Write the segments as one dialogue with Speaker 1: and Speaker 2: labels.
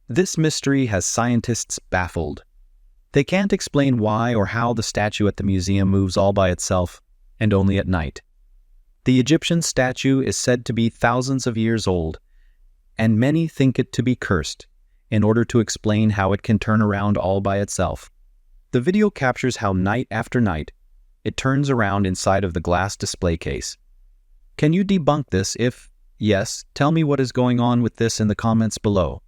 Speaker 1: This mystery has scientists baffled. They can't explain why or how the statue at the museum moves all by itself, and only at night. The Egyptian statue is said to be thousands of years old, and many think it to be cursed, in order to explain how it can turn around all by itself. The video captures how night after night, it turns around inside of the glass display case. Can you debunk this? If yes, tell me what is going on with this in the comments below.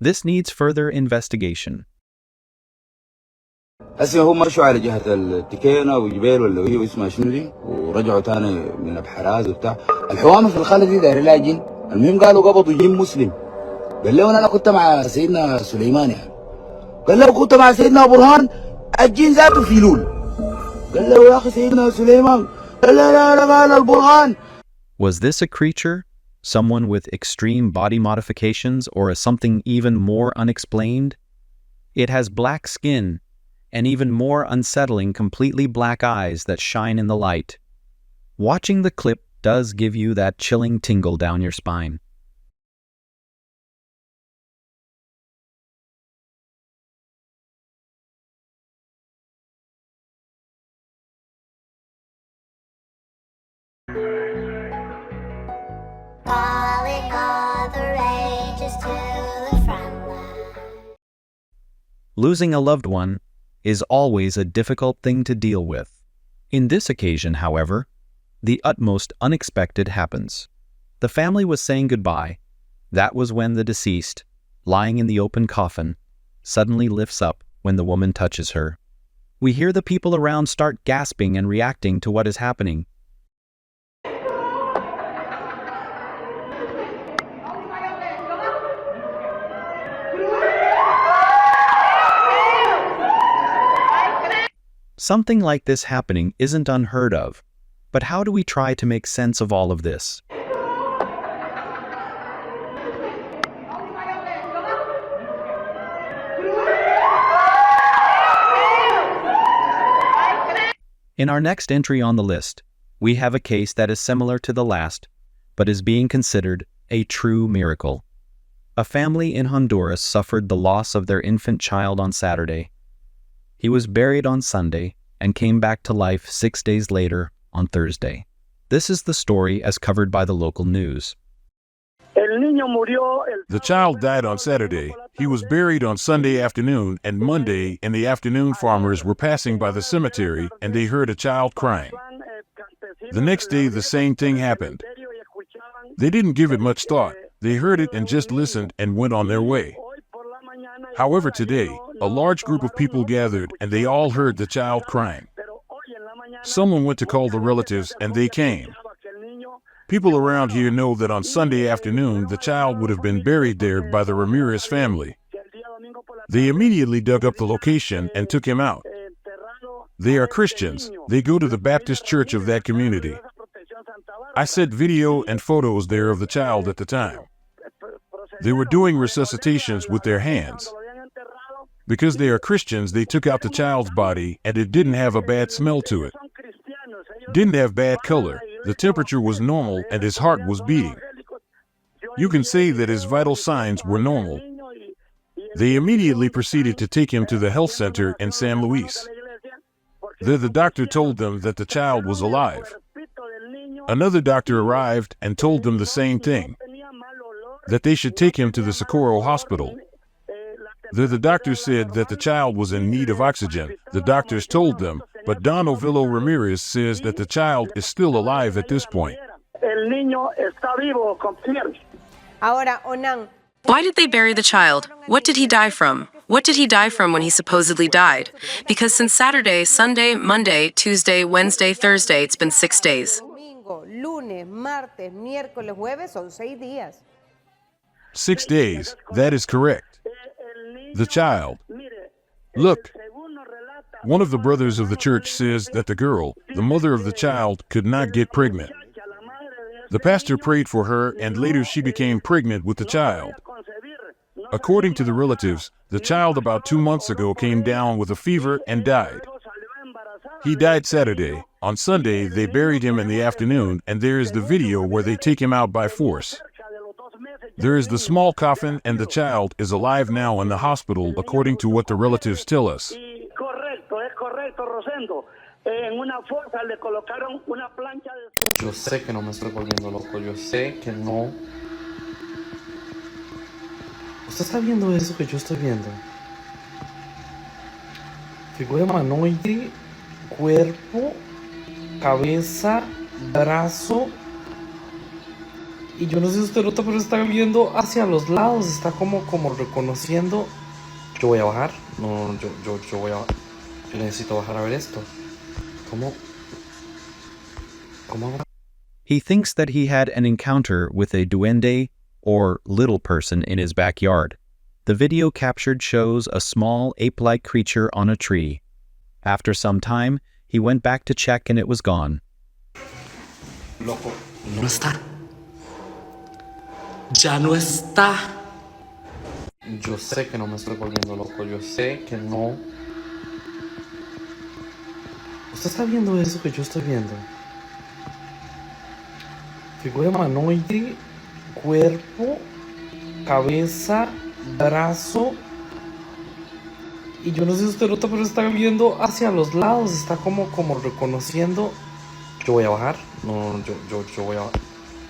Speaker 1: This needs further investigation.
Speaker 2: هسه هم مشوا على جهة التكينة وجبيل ولا هي اسمها شنو دي ورجعوا تاني من ابحراز وبتاع الحوامة في الخالة دي داير لها جن. المهم قالوا قبضوا جن مسلم. قال له انا كنت مع سيدنا سليمان يعني. قال له كنت مع سيدنا برهان الجن ذاته في لول. قال له يا اخي سيدنا سليمان قال لا قال البرهان.
Speaker 1: Was this a creature? Someone with extreme body modifications, or a something even more unexplained? It has black skin, and even more unsettling completely black eyes that shine in the light. Watching the clip does give you that chilling tingle down your spine.
Speaker 3: Calling all the rangers to the front line.
Speaker 1: Losing a loved one is always a difficult thing to deal with. In this occasion, however, the utmost unexpected happens. The family was saying goodbye. That was when the deceased, lying in the open coffin, suddenly lifts up when the woman touches her. We hear the people around start gasping and reacting to what is happening. Something like this happening isn't unheard of, but how do we try to make sense of all of this? In our next entry on the list, we have a case that is similar to the last, but is being considered a true miracle. A family in Honduras suffered the loss of their infant child on Saturday. He was buried on Sunday and came back to life 6 days later on Thursday. This is the story as covered by the local news.
Speaker 4: The child died on Saturday. He was buried on Sunday afternoon, and Monday in the afternoon farmers were passing by the cemetery and they heard a child crying. The next day the same thing happened. They didn't give it much thought. They heard it and just listened and went on their way. However, today, a large group of people gathered and they all heard the child crying. Someone went to call the relatives and they came. People around here know that on Sunday afternoon the child would have been buried there by the Ramirez family. They immediately dug up the location and took him out. They are Christians. They go to the Baptist church of that community. I sent video and photos there of the child at the time. They were doing resuscitations with their hands. Because they are Christians, they took out the child's body and it didn't have a bad smell to it. Didn't have bad color. The temperature was normal and his heart was beating. You can say that his vital signs were normal. They immediately proceeded to take him to the health center in San Luis. There the doctor told them that the child was alive. Another doctor arrived and told them the same thing, that they should take him to the Socorro hospital. There the doctor said that the child was in need of oxygen. The doctors told them, but Don Ovillo Ramirez says that the child is still alive at this point.
Speaker 5: Why did they bury the child? What did he die from? What did he die from when he supposedly died? Because since Saturday, Sunday, Monday, Tuesday, Wednesday, Thursday, it's been 6 days.
Speaker 4: 6 days, that is correct. The child. Look, one of the brothers of the church says that the girl, the mother of the child, could not get pregnant. The pastor prayed for her and later she became pregnant with the child. According to the relatives, the child about 2 months ago came down with a fever and died. He died Saturday. On Sunday, they buried him in the afternoon, and there is the video where they take him out by force. There is the small coffin, and the child is alive now in the hospital, according to what the relatives tell us.
Speaker 6: Yo sé que no me estoy volviendo loco, yo sé que no. ¿Usted está viendo eso que yo estoy viendo? Figura humanoide, cuerpo, cabeza, brazo. Y yo no sé si usted nota, pero está viendo hacia los lados, está como reconociendo. Yo voy a bajar. No, yo voy a. Yo necesito bajar a ver esto. ¿Cómo hago?
Speaker 1: He thinks that he had an encounter with a duende, or little person, in his backyard. The video captured shows a small ape-like creature on a tree. After some time, he went back to check and it was gone.
Speaker 6: Loco, no está. Ya no está. Yo sé que no me estoy volviendo loco, yo sé que no. ¿Usted está viendo eso que yo estoy viendo? Figura humanoide, cuerpo, cabeza, brazo. Y yo no sé si usted nota, pero está viendo hacia los lados, está como reconociendo. Yo voy a bajar. No, yo voy a.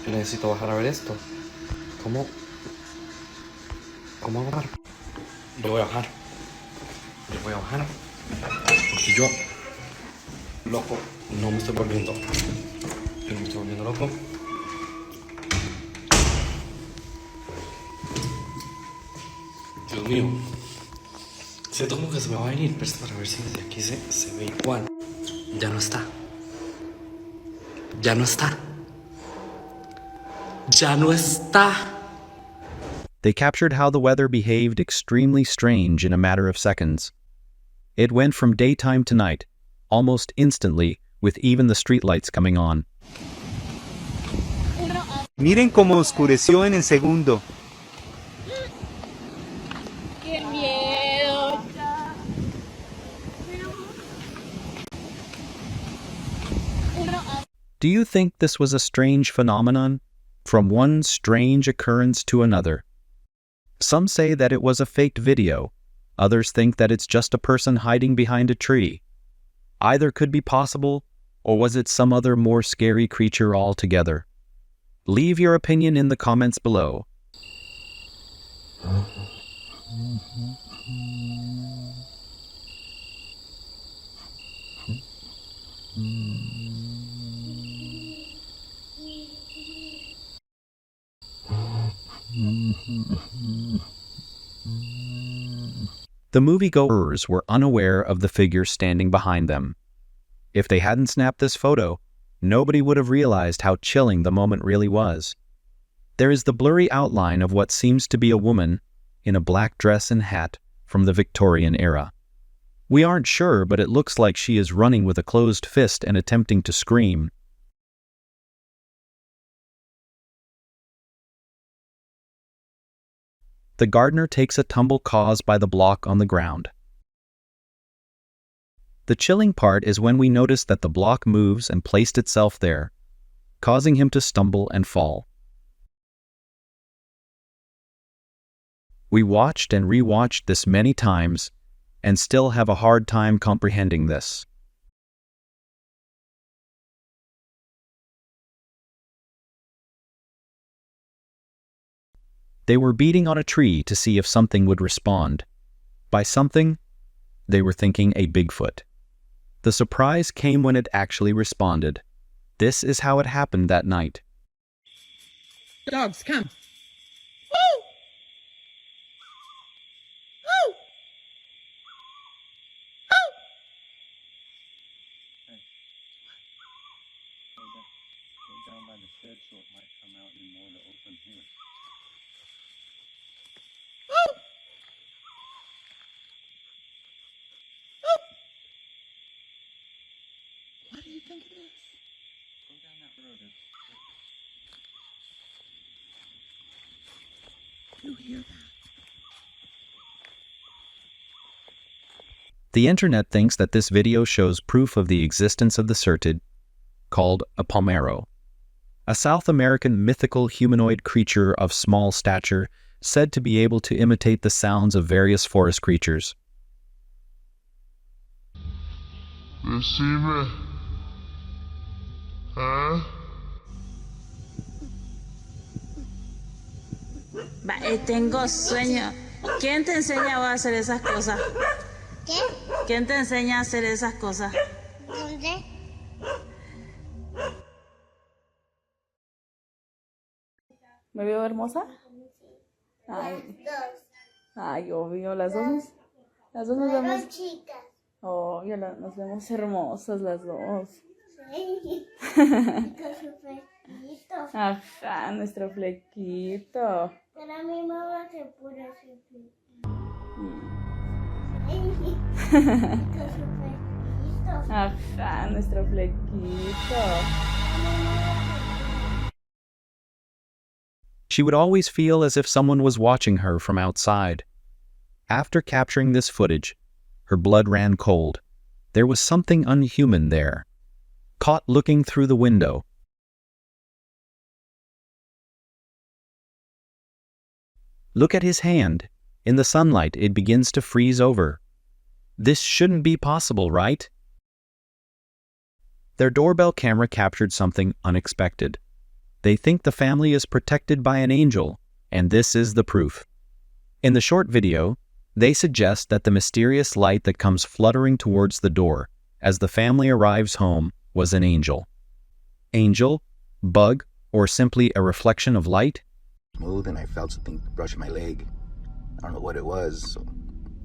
Speaker 6: Yo necesito bajar a ver esto. ¿Cómo bajar? Yo voy a bajar. Porque yo, loco, no me estoy volviendo. Yo no me estoy volviendo loco. Dios mío. Siento como que se me va a venir, pero para ver si desde aquí se ve igual. Ya no está. Ya no está. Ya no está.
Speaker 1: They captured how the weather behaved extremely strange in a matter of seconds. It went from daytime to night, almost instantly, with even the streetlights coming on.
Speaker 7: Miren cómo oscureció en el segundo.
Speaker 8: ¡Qué miedo!
Speaker 1: Do you think this was a strange phenomenon? From one strange occurrence to another. Some say that it was a faked video. Others think that it's just a person hiding behind a tree. Either could be possible, or was it some other more scary creature altogether? Leave your opinion in the comments below. The moviegoers were unaware of the figure standing behind them. If they hadn't snapped this photo, nobody would have realized how chilling the moment really was. There is the blurry outline of what seems to be a woman in a black dress and hat from the Victorian era. We aren't sure, but it looks like she is running with a closed fist and attempting to scream. The gardener takes a tumble caused by the block on the ground. The chilling part is when we notice that the block moves and placed itself there, causing him to stumble and fall. We watched and rewatched this many times and still have a hard time comprehending this. They were beating on a tree to see if something would respond. By something, they were thinking a Bigfoot. The surprise came when it actually responded. This is how it happened that night.
Speaker 8: Dogs, come. Woo! Woo! Woo!
Speaker 9: Go down by the shed so it might come out in more of the open here.
Speaker 8: Woo! Woo! What do you think it is?
Speaker 9: Go down that road.
Speaker 8: You hear that?
Speaker 1: The internet thinks that this video shows proof of the existence of the Surtid, called a Palmero, a South American mythical humanoid creature of small stature said to be able to imitate the sounds of various forest creatures.
Speaker 10: Decime.
Speaker 11: Tengo sueño. ¿Quién te enseña a hacer esas cosas?
Speaker 3: ¿Qué?
Speaker 11: ¿Quién te enseña a hacer esas cosas?
Speaker 3: ¿Dónde?
Speaker 11: ¿Me veo hermosa? Ay, ay, obvio, las dos. Las dos nos vemos.
Speaker 3: Chicas.
Speaker 11: Oh, nos vemos hermosas las dos.
Speaker 3: Sí. Con su flequito.
Speaker 11: Ajá, nuestro flequito.
Speaker 3: Pero a mi mamá se pone su flequito. Con su flequito.
Speaker 11: Ajá, nuestro flequito.
Speaker 1: She would always feel as if someone was watching her from outside. After capturing this footage, her blood ran cold. There was something unhuman there. Caught looking through the window. Look at his hand. In the sunlight, it begins to freeze over. This shouldn't be possible, right? Their doorbell camera captured something unexpected. They think the family is protected by an angel, and this is the proof. In the short video, they suggest that the mysterious light that comes fluttering towards the door as the family arrives home was an angel. Angel, bug, or simply a reflection of light?
Speaker 2: Smooth, and I felt something brushing my leg. I don't know what it was. So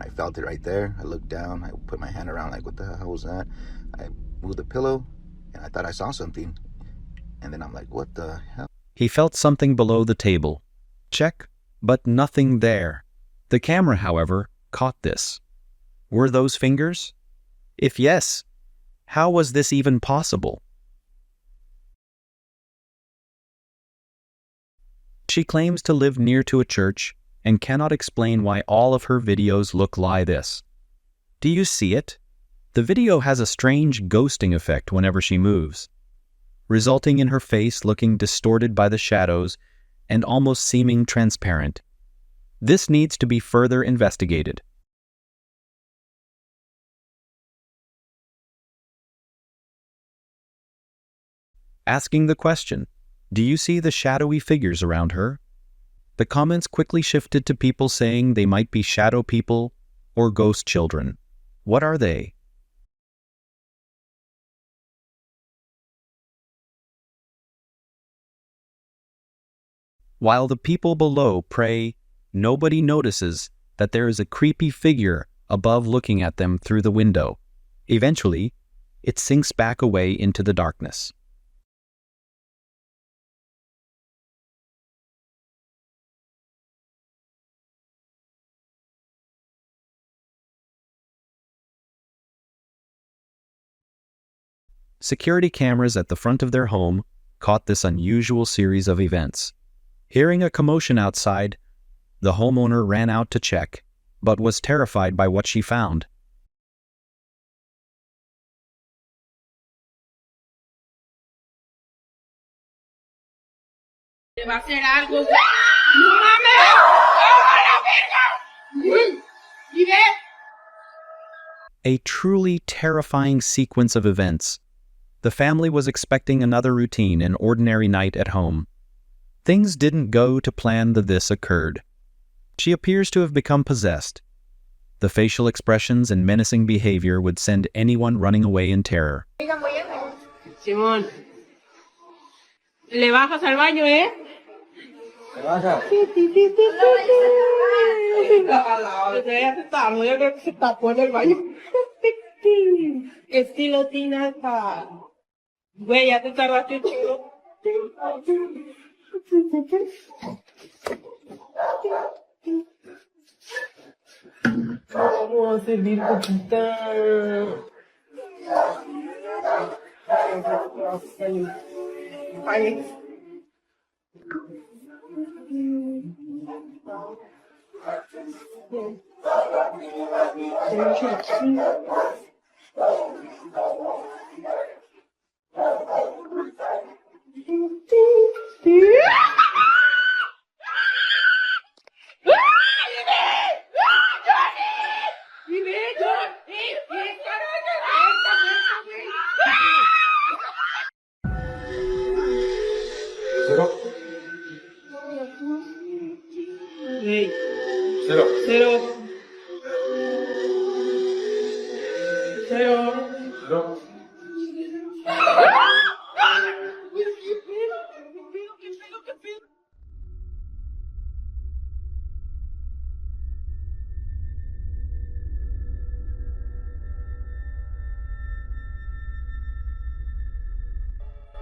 Speaker 2: I felt it right there. I looked down. I put my hand around like, what the hell was that? I moved the pillow, and I thought I saw something. And then I'm like, what the hell?
Speaker 1: He felt something below the table. Check, but nothing there. The camera, however, caught this. Were those fingers? If yes, how was this even possible? She claims to live near to a church and cannot explain why all of her videos look like this. Do you see it? The video has a strange ghosting effect whenever she moves, resulting in her face looking distorted by the shadows and almost seeming transparent. This needs to be further investigated. Asking the question, do you see the shadowy figures around her? The comments quickly shifted to people saying they might be shadow people or ghost children. What are they? While the people below pray, nobody notices that there is a creepy figure above looking at them through the window. Eventually, it sinks back away into the darkness. Security cameras at the front of their home caught this unusual series of events. Hearing a commotion outside, the homeowner ran out to check, but was terrified by what she found. A truly terrifying sequence of events. The family was expecting another routine, an ordinary night at home. Things didn't go to plan that this occurred. She appears to have become possessed. The facial expressions and menacing behavior would send anyone running away in terror.
Speaker 11: Simón, le bajas al baño, ¿eh?
Speaker 2: ¿Qué pasa?
Speaker 11: Yo creo que se tapó en el baño. Estilo Tina. Güey, ya te tardaste un chido. Vamos a servir poquita. Ay.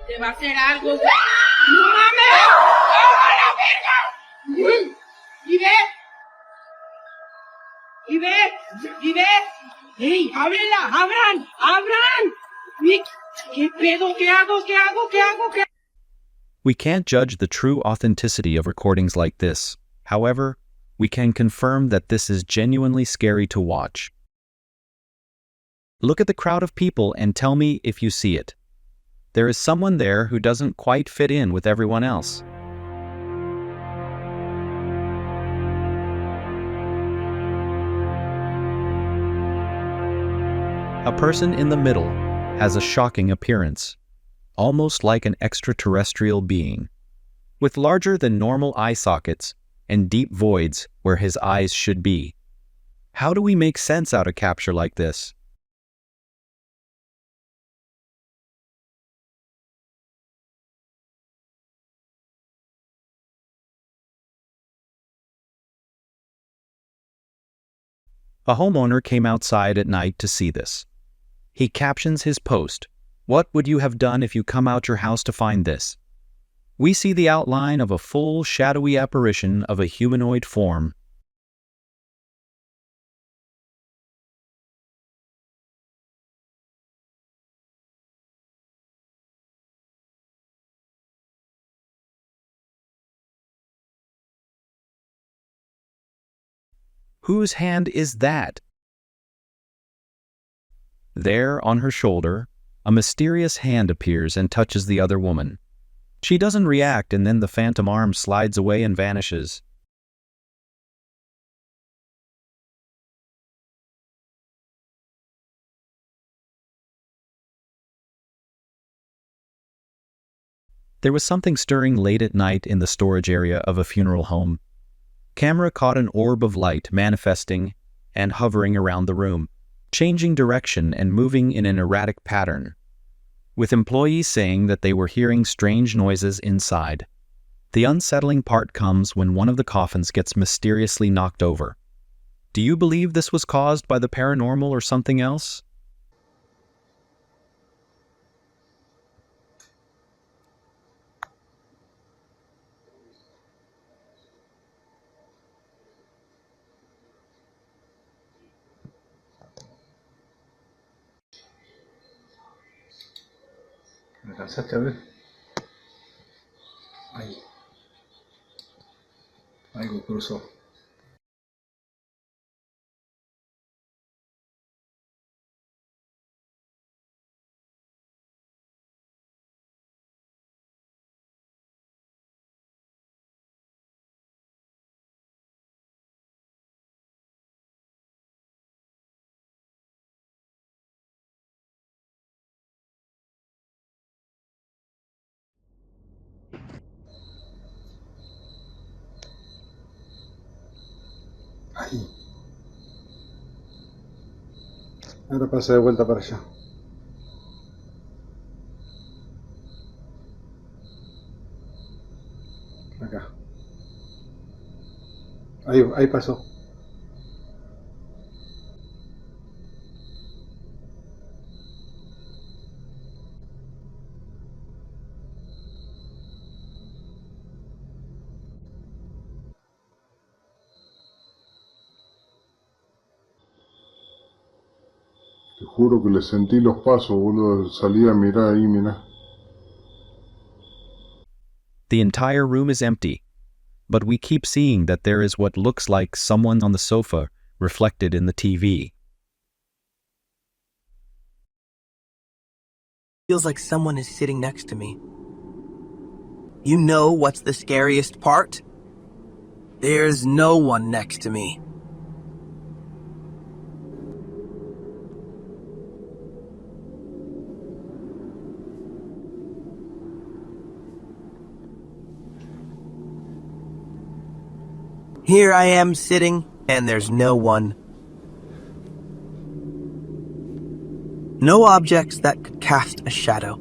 Speaker 8: Te va a hacer algo. ¡No mames! ¡Oh, la verga! ¿Y ve? ¿Y ve? ¿Y ve? ¡Ey, ábrela! ¡Abran! ¡Abran! ¿Qué pedo? ¿Qué hago? ¿Qué hago? ¿Qué hago? ¿Qué hago?
Speaker 1: We can't judge the true authenticity of recordings like this. However, we can confirm that this is genuinely scary to watch. Look at the crowd of people and tell me if you see it. There is someone there who doesn't quite fit in with everyone else. A person in the middle has a shocking appearance, almost like an extraterrestrial being, with larger than normal eye sockets and deep voids where his eyes should be. How do we make sense out of capture like this? A homeowner came outside at night to see this. He captions his post, "What would you have done if you come out your house to find this?" We see the outline of a full, shadowy apparition of a humanoid form. Whose hand is that? There, on her shoulder, a mysterious hand appears and touches the other woman. She doesn't react, and then the phantom arm slides away and vanishes. There was something stirring late at night in the storage area of a funeral home. Camera caught an orb of light manifesting and hovering around the room, changing direction and moving in an erratic pattern, with employees saying that they were hearing strange noises inside. The unsettling part comes when one of the coffins gets mysteriously knocked over. Do you believe this was caused by the paranormal or something else?
Speaker 10: ¿Me alcanzaste a ver? Ahí. Algo cruzó. Ahí. Ahora pasa de vuelta para allá. Acá. Ahí pasó.
Speaker 12: Te juro que le sentí los pasos, boludo. Salí a mirar ahí, mirá.
Speaker 1: The entire room is empty, but we keep seeing that there is what looks like someone on the sofa reflected in the TV.
Speaker 13: Feels like someone is sitting next to me. You know what's the scariest part? There's no one next to me. Here I am sitting, and there's no one. No objects that could cast a shadow.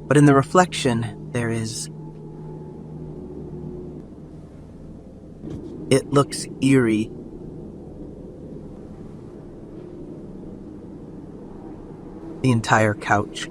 Speaker 13: But in the reflection, there is. It looks eerie. The entire couch.